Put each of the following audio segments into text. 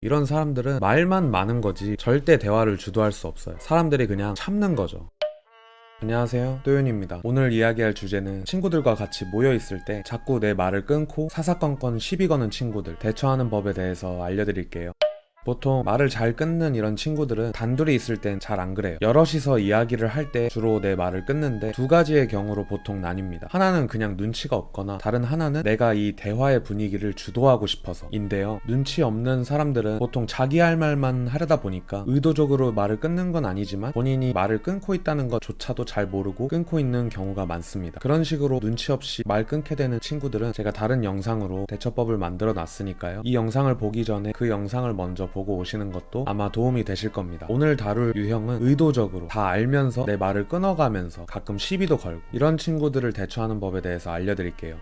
이런 사람들은 말만 많은 거지 절대 대화를 주도할 수 없어요. 사람들이 그냥 참는 거죠. 안녕하세요, 또윤입니다. 오늘 이야기할 주제는 친구들과 같이 모여있을 때 자꾸 내 말을 끊고 사사건건 시비 거는 친구들, 대처하는 법에 대해서 알려드릴게요. 보통 말을 잘 끊는 이런 친구들은 단둘이 있을 땐 잘 안 그래요. 여럿이서 이야기를 할 때 주로 내 말을 끊는데 두 가지의 경우로 보통 나뉩니다. 하나는 그냥 눈치가 없거나, 다른 하나는 내가 이 대화의 분위기를 주도하고 싶어서 인데요. 눈치 없는 사람들은 보통 자기 할 말만 하려다 보니까 의도적으로 말을 끊는 건 아니지만 본인이 말을 끊고 있다는 것조차도 잘 모르고 끊고 있는 경우가 많습니다. 그런 식으로 눈치 없이 말 끊게 되는 친구들은 제가 다른 영상으로 대처법을 만들어 놨으니까요. 이 영상을 보기 전에 그 영상을 먼저 보고 오시는 것도 아마 도움이 되실 겁니다. 오늘 다룰 유형은 의도적으로 다 알면서 내 말을 끊어가면서 가끔 시비도 걸고, 이런 친구들을 대처하는 법에 대해서 알려드릴게요.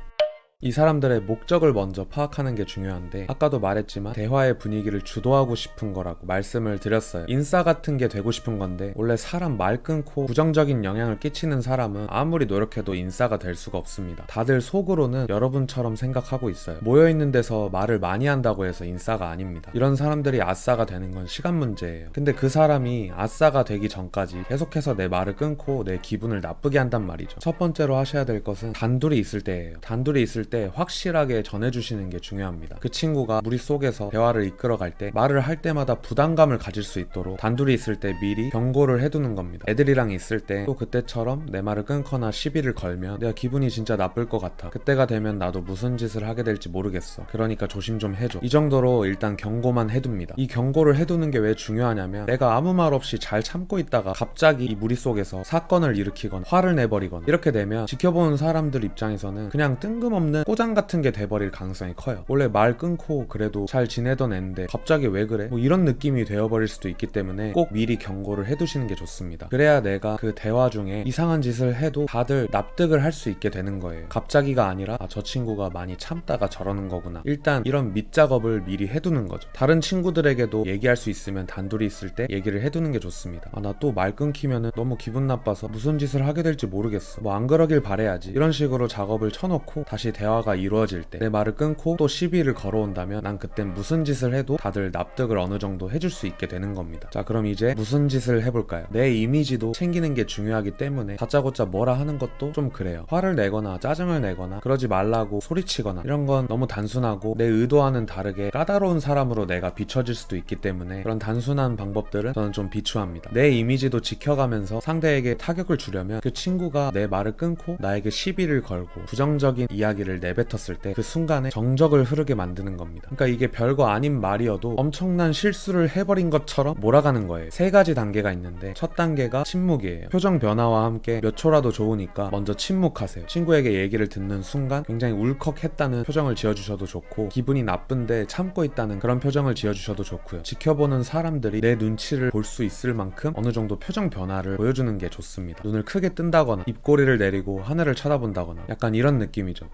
이 사람들의 목적을 먼저 파악하는 게 중요한데, 아까도 말했지만 대화의 분위기를 주도하고 싶은 거라고 말씀을 드렸어요. 인싸 같은 게 되고 싶은 건데, 원래 사람 말 끊고 부정적인 영향을 끼치는 사람은 아무리 노력해도 인싸가 될 수가 없습니다. 다들 속으로는 여러분처럼 생각하고 있어요. 모여있는 데서 말을 많이 한다고 해서 인싸가 아닙니다. 이런 사람들이 아싸가 되는 건 시간 문제예요. 근데 그 사람이 아싸가 되기 전까지 계속해서 내 말을 끊고 내 기분을 나쁘게 한단 말이죠. 첫 번째로 하셔야 될 것은 단둘이 있을 때예요. 단둘이 있을 때 확실하게 전해주시는 게 중요합니다. 그 친구가 무리 속에서 대화를 이끌어갈 때 말을 할 때마다 부담감을 가질 수 있도록 단둘이 있을 때 미리 경고를 해두는 겁니다. 애들이랑 있을 때 또 그때처럼 내 말을 끊거나 시비를 걸면 내가 기분이 진짜 나쁠 것 같아. 그때가 되면 나도 무슨 짓을 하게 될지 모르겠어. 그러니까 조심 좀 해줘. 이 정도로 일단 경고만 해둡니다. 이 경고를 해두는 게 왜 중요하냐면, 내가 아무 말 없이 잘 참고 있다가 갑자기 이 무리 속에서 사건을 일으키거나 화를 내버리거나 이렇게 되면 지켜보는 사람들 입장에서는 그냥 뜬금없는 꼬장 같은 게 돼버릴 가능성이 커요. 원래 말 끊고 그래도 잘 지내던 애인데 갑자기 왜 그래? 뭐 이런 느낌이 되어버릴 수도 있기 때문에 꼭 미리 경고를 해두시는 게 좋습니다. 그래야 내가 그 대화 중에 이상한 짓을 해도 다들 납득을 할 수 있게 되는 거예요. 갑자기가 아니라 저 친구가 많이 참다가 저러는 거구나. 일단 이런 밑작업을 미리 해두는 거죠. 다른 친구들에게도 얘기할 수 있으면 단둘이 있을 때 얘기를 해두는 게 좋습니다. 나 또 말 끊기면은 너무 기분 나빠서 무슨 짓을 하게 될지 모르겠어. 뭐 안 그러길 바래야지. 이런 식으로 작업을 쳐놓고 다시 대화가 이루어질 때 내 말을 끊고 또 시비를 걸어온다면 난 그땐 무슨 짓을 해도 다들 납득을 어느 정도 해줄 수 있게 되는 겁니다. 자, 그럼 이제 무슨 짓을 해볼까요? 내 이미지도 챙기는 게 중요하기 때문에 다짜고짜 뭐라 하는 것도 좀 그래요. 화를 내거나 짜증을 내거나 그러지 말라고 소리치거나 이런 건 너무 단순하고 내 의도와는 다르게 까다로운 사람으로 내가 비춰질 수도 있기 때문에 그런 단순한 방법들은 저는 좀 비추합니다. 내 이미지도 지켜가면서 상대에게 타격을 주려면 그 친구가 내 말을 끊고 나에게 시비를 걸고 부정적인 이야기를 내뱉었을 때 그 순간에 정적을 흐르게 만드는 겁니다. 그러니까 이게 별거 아닌 말이어도 엄청난 실수를 해버린 것처럼 몰아가는 거예요. 세 가지 단계가 있는데, 첫 단계가 침묵이에요. 표정 변화와 함께 몇 초라도 좋으니까 먼저 침묵하세요. 친구에게 얘기를 듣는 순간 굉장히 울컥했다는 표정을 지어주셔도 좋고, 기분이 나쁜데 참고 있다는 그런 표정을 지어주셔도 좋고요. 지켜보는 사람들이 내 눈치를 볼 수 있을 만큼 어느 정도 표정 변화를 보여주는 게 좋습니다. 눈을 크게 뜬다거나 입꼬리를 내리고 하늘을 쳐다본다거나 약간 이런 느낌이죠.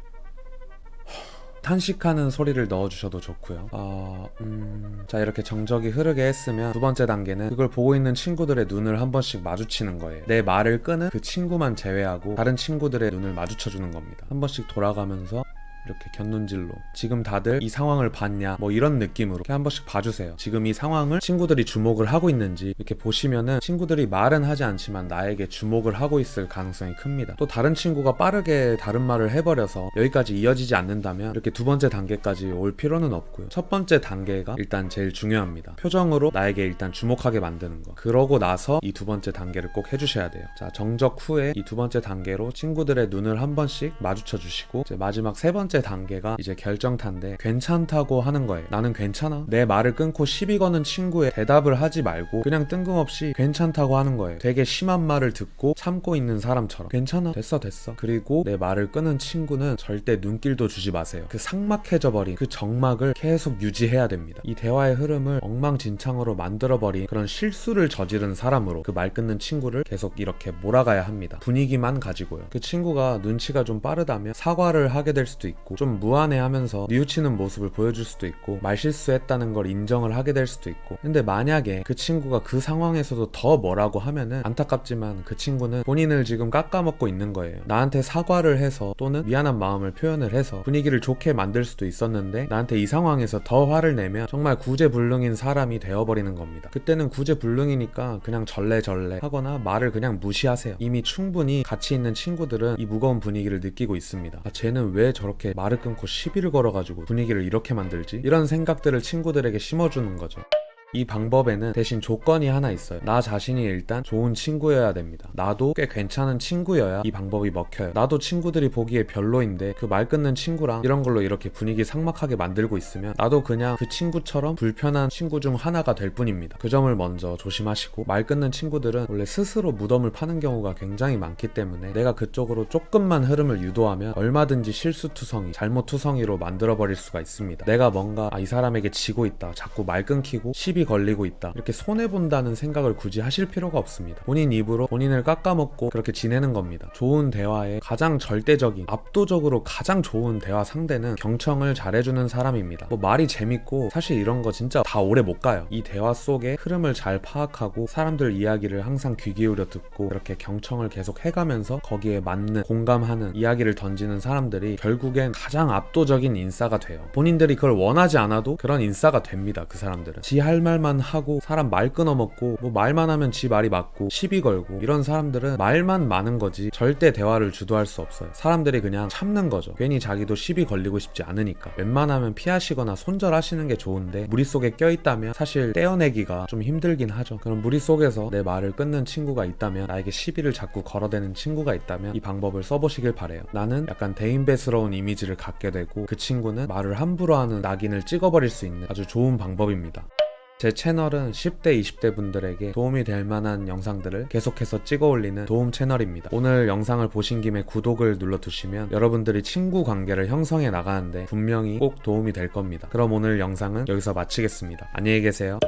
탄식하는 소리를 넣어주셔도 좋고요. 자, 이렇게 정적이 흐르게 했으면 두 번째 단계는 그걸 보고 있는 친구들의 눈을 한 번씩 마주치는 거예요. 내 말을 끄는 그 친구만 제외하고 다른 친구들의 눈을 마주쳐주는 겁니다. 한 번씩 돌아가면서 이렇게 곁눈질로 지금 다들 이 상황을 봤냐, 뭐 이런 느낌으로 이렇게 한 번씩 봐주세요. 지금 이 상황을 친구들이 주목을 하고 있는지 이렇게 보시면은 친구들이 말은 하지 않지만 나에게 주목을 하고 있을 가능성이 큽니다. 또 다른 친구가 빠르게 다른 말을 해버려서 여기까지 이어지지 않는다면 이렇게 두 번째 단계까지 올 필요는 없고요. 첫 번째 단계가 일단 제일 중요합니다. 표정으로 나에게 일단 주목하게 만드는 거. 그러고 나서 이 두 번째 단계를 꼭 해주셔야 돼요. 자, 정적 후에 이 두 번째 단계로 친구들의 눈을 한 번씩 마주쳐 주시고, 이제 마지막 세 번째 단계가 이제 결정타인데, 괜찮다고 하는 거예요. 나는 괜찮아. 내 말을 끊고 시비 거는 친구에 대답을 하지 말고 그냥 뜬금없이 괜찮다고 하는 거예요. 되게 심한 말을 듣고 참고 있는 사람처럼 괜찮아, 됐어. 그리고 내 말을 끊은 친구는 절대 눈길도 주지 마세요. 그 삭막해져 버린 그 정막을 계속 유지해야 됩니다. 이 대화의 흐름을 엉망진창으로 만들어버린 그런 실수를 저지른 사람으로 그 말 끊는 친구를 계속 이렇게 몰아가야 합니다. 분위기만 가지고요. 그 친구가 눈치가 좀 빠르다면 사과를 하게 될 수도 있고, 있고 좀 무안해하면서 뉘우치는 모습을 보여줄 수도 있고 말실수했다는 걸 인정을 하게 될 수도 있고. 근데 만약에 그 친구가 그 상황에서도 더 뭐라고 하면은 안타깝지만 그 친구는 본인을 지금 깎아먹고 있는 거예요. 나한테 사과를 해서 또는 미안한 마음을 표현을 해서 분위기를 좋게 만들 수도 있었는데 나한테 이 상황에서 더 화를 내면 정말 구제불능인 사람이 되어버리는 겁니다. 그때는 구제불능이니까 그냥 절레절레 하거나 말을 그냥 무시하세요. 이미 충분히 같이 있는 친구들은 이 무거운 분위기를 느끼고 있습니다. 아, 쟤는 왜 저렇게 말을 끊고 시비를 걸어가지고 분위기를 이렇게 만들지? 이런 생각들을 친구들에게 심어주는 거죠. 이 방법에는 대신 조건이 하나 있어요. 나 자신이 일단 좋은 친구여야 됩니다. 나도 꽤 괜찮은 친구여야 이 방법이 먹혀요. 나도 친구들이 보기에 별로인데 그 말 끊는 친구랑 이런 걸로 이렇게 분위기 삭막하게 만들고 있으면 나도 그냥 그 친구처럼 불편한 친구 중 하나가 될 뿐입니다. 그 점을 먼저 조심하시고, 말 끊는 친구들은 원래 스스로 무덤을 파는 경우가 굉장히 많기 때문에 내가 그쪽으로 조금만 흐름을 유도하면 얼마든지 실수투성이, 잘못투성이로 만들어버릴 수가 있습니다. 내가 뭔가 이 사람에게 지고 있다, 자꾸 말 끊기고 시비 걸리고 있다, 이렇게 손해본다는 생각을 굳이 하실 필요가 없습니다. 본인 입으로 본인을 깎아먹고 그렇게 지내는 겁니다. 좋은 대화의 가장 절대적인, 압도적으로 가장 좋은 대화 상대는 경청을 잘해주는 사람입니다. 말이 재밌고 사실 이런 거 진짜 다 오래 못 가요. 이 대화 속의 흐름을 잘 파악하고 사람들 이야기를 항상 귀 기울여 듣고 그렇게 경청을 계속 해가면서 거기에 맞는, 공감하는 이야기를 던지는 사람들이 결국엔 가장 압도적인 인싸가 돼요. 본인들이 그걸 원하지 않아도 그런 인싸가 됩니다. 그 사람들은 지 할 말만 하고 사람 말 끊어먹고 말만 하면 지 말이 맞고 시비 걸고 이런 사람들은 말만 많은 거지 절대 대화를 주도할 수 없어요. 사람들이 그냥 참는 거죠. 괜히 자기도 시비 걸리고 싶지 않으니까. 웬만하면 피하시거나 손절하시는 게 좋은데 무리 속에 껴있다면 사실 떼어내기가 좀 힘들긴 하죠. 그럼 무리 속에서 내 말을 끊는 친구가 있다면, 나에게 시비를 자꾸 걸어대는 친구가 있다면 이 방법을 써보시길 바래요. 나는 약간 대인배스러운 이미지를 갖게 되고 그 친구는 말을 함부로 하는 낙인을 찍어버릴 수 있는 아주 좋은 방법입니다. 제 채널은 10대, 20대 분들에게 도움이 될 만한 영상들을 계속해서 찍어 올리는 도움 채널입니다. 오늘 영상을 보신 김에 구독을 눌러두시면 여러분들이 친구 관계를 형성해 나가는데 분명히 꼭 도움이 될 겁니다. 그럼 오늘 영상은 여기서 마치겠습니다. 안녕히 계세요.